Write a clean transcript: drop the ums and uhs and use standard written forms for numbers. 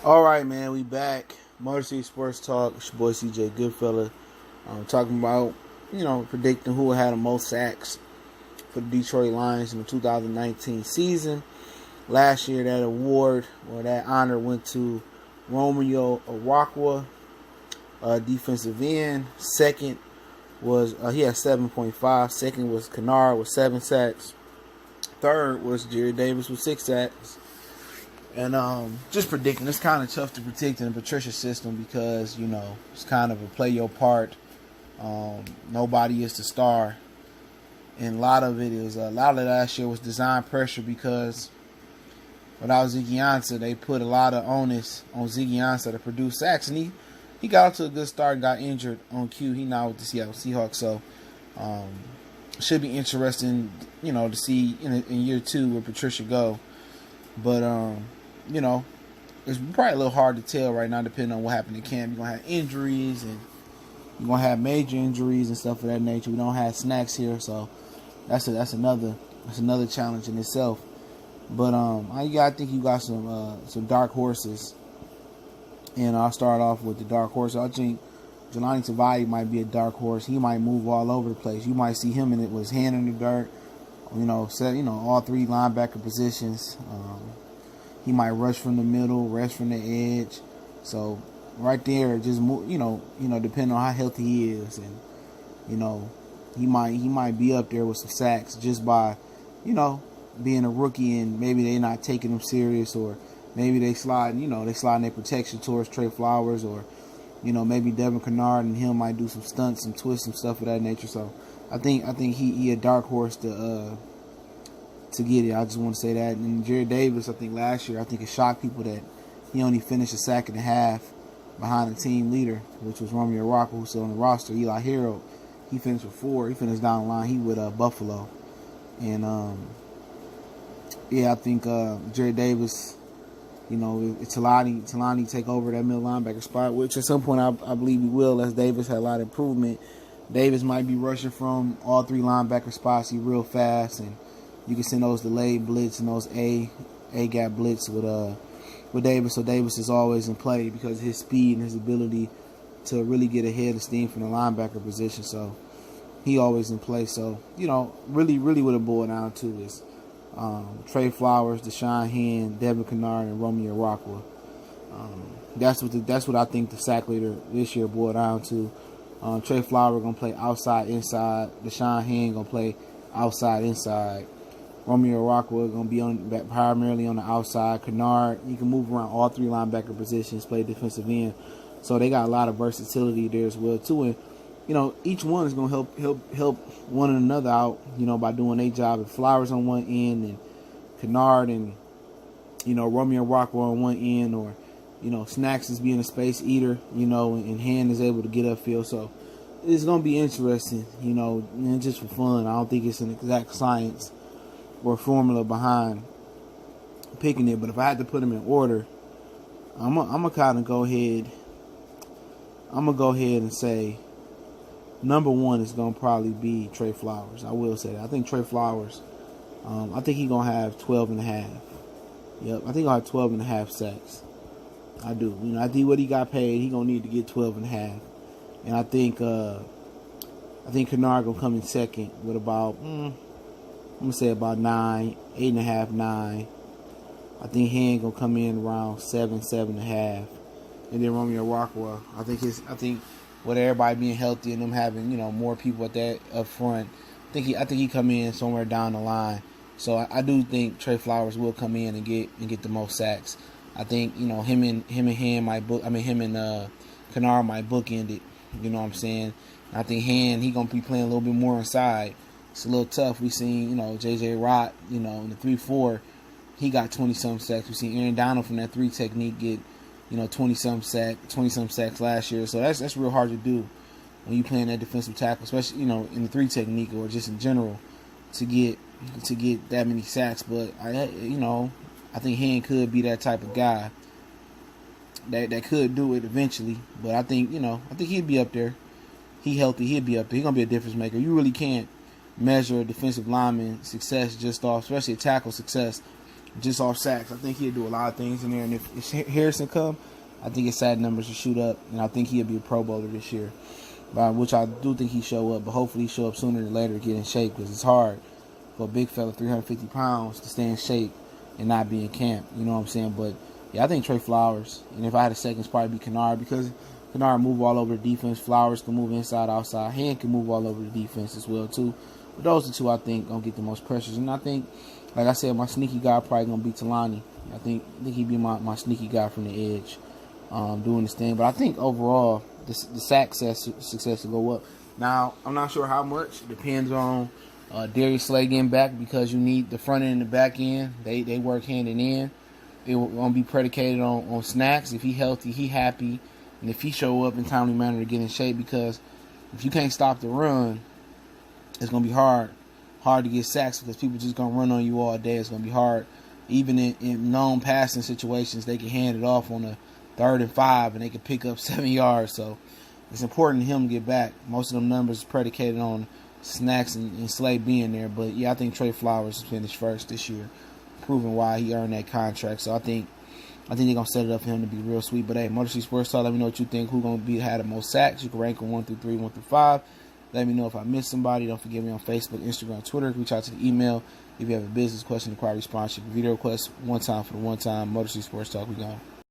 All right, man, we back. Motor City Sports Talk. It's your boy CJ Goodfella. Talking about, predicting who had the most sacks for the Detroit Lions in the 2019 season. Last year, that award or that honor went to Romeo Okwara, defensive end. Second was, he had 7.5. Second was Kennard with 7 sacks. Third was Jerry Davis with 6 sacks. And just predicting, it's kind of tough to predict in the Patricia system because, it's kind of a play your part. Nobody is the star. And a lot of last year was design pressure because without Ziggy Ansah, they put a lot of onus on Ziggy Ansah to produce sacks. And he got off to a good start and got injured on cue. He now with the Seattle Seahawks. So should be interesting, to see in year 2 where Patricia go. But, it's probably a little hard to tell right now depending on what happened in camp. You're going to have injuries and you're going to have major injuries and stuff of that nature. We don't have snacks here, so that's another challenge in itself. But I think you got some dark horses. And I'll start off with the dark horse. I think Jahlani Tavai might be a dark horse. He might move all over the place. You might see him in it with his hand in the dirt. All 3 linebacker positions. He might rush from the middle, rush from the edge. So right there, just depending on how healthy he is, and he might be up there with some sacks just by being a rookie, and maybe they're not taking him serious, or maybe they sliding their protection towards Trey Flowers, or maybe Devin Kennard and him might do some stunts, some twists, and stuff of that nature. So I think he a dark horse to get it. I just want to say that. And Jerry Davis, I think last year, it shocked people that he only finished a sack and a half behind the team leader, which was Romeo Okwara, who's still on the roster. Eli Hero, he finished with 4. He finished down the line. He with Buffalo. And, I think Jerry Davis, Talani take over that middle linebacker spot, which at some point I believe he will, as Davis had a lot of improvement. Davis might be rushing from all 3 linebacker spots. He's real fast, and you can send those delayed blitz and those A-gap blitz with Davis. So Davis is always in play because of his speed and his ability to really get ahead of steam from the linebacker position. So he always in play. So, really what it boiled down to is Trey Flowers, Deshaun Hand, Devin Kennard, and Romeo Okwara. That's what I think the sack leader this year boiled down to. Trey Flowers going to play outside, inside. Deshaun Hand going to play outside, inside. Romeo Okwara going to be primarily on the outside. Kennard, he can move around all 3 linebacker positions, play defensive end. So they got a lot of versatility there as well too. And each one is going to help one another out. By doing their job. If Flowers on one end and Kennard and Romeo Okwara on one end, or Snacks is being a space eater. And Hand is able to get upfield. So it's going to be interesting. And just for fun. I don't think it's an exact science or formula behind picking it, but if I had to put them in order, I'm gonna kind of go ahead. I'm gonna go ahead and say number 1 is gonna probably be Trey Flowers. I will say that. I think Trey Flowers. I think he's gonna have 12 and a half. Yep, I think he'll have 12 and a half sacks. I do. I think what he got paid, he gonna need to get 12 and a half. And I think Kennard gonna come in second with about. I'm going to say about 9, 8.5, 9. I think Hand going to come in around 7, 7.5. And then Romeo Okwara. I think with everybody being healthy and them having, more people at that up front, I think he come in somewhere down the line. So I do think Trey Flowers will come in and get the most sacks. I think, him and Hand might him and Kennard might bookend it. You know what I'm saying? I think Hand, he going to be playing a little bit more inside. It's a little tough. We seen, J.J. Watt, in the 3-4, he got 20-some sacks. We seen Aaron Donald from that 3 technique get, 20-some sacks last year. So that's real hard to do when you playing that defensive tackle, especially, in the 3 technique or just in general, to get that many sacks. But I think Hand could be that type of guy that could do it eventually. But I think he'd be up there. He healthy, he'd be up there. He's gonna be a difference maker. You really can't measure a defensive lineman success just off, especially a tackle success, just off sacks. I think he'll do a lot of things in there. And if Harrison come, I think his sack numbers will shoot up. And I think he'll be a Pro Bowler this year, which I do think he show up. But hopefully he show up sooner than later to get in shape, because it's hard for a big fella, 350 pounds, to stay in shape and not be in camp. You know what I'm saying? But, yeah, I think Trey Flowers. And if I had a second, it's probably be Kennard, because Kennard move all over the defense. Flowers can move inside, outside. Hand can move all over the defense as well, too. But those are two I think going to get the most pressures. And I think, like I said, my sneaky guy probably going to be Talani. I think he'd be my sneaky guy from the edge doing this thing. But I think overall, the sack success will go up. Now, I'm not sure how much. It depends on Darius Slay getting back, because you need the front end and the back end. They work hand in hand. It will going to be predicated on Snacks. If he healthy, he happy. And if he show up in timely manner to get in shape, because if you can't stop the run, it's going to be hard to get sacks, because people just going to run on you all day. It's going to be hard. Even in known passing situations, they can hand it off on a 3rd and 5, and they can pick up 7 yards. So it's important for him to get back. Most of them numbers are predicated on Snacks and Slay being there. But, yeah, I think Trey Flowers finished first this year, proving why he earned that contract. So I think they're going to set it up for him to be real sweet. But, hey, Motor City Sports Talk, let me know what you think. Who's going to had the most sacks? You can rank them 1 through 3, 1 through 5. Let me know if I missed somebody. Don't forget me on Facebook, Instagram, Twitter. Reach out to the email if you have a business question, inquiry, sponsorship, video request. One time for the one time. Motor City Sports Talk. We gone.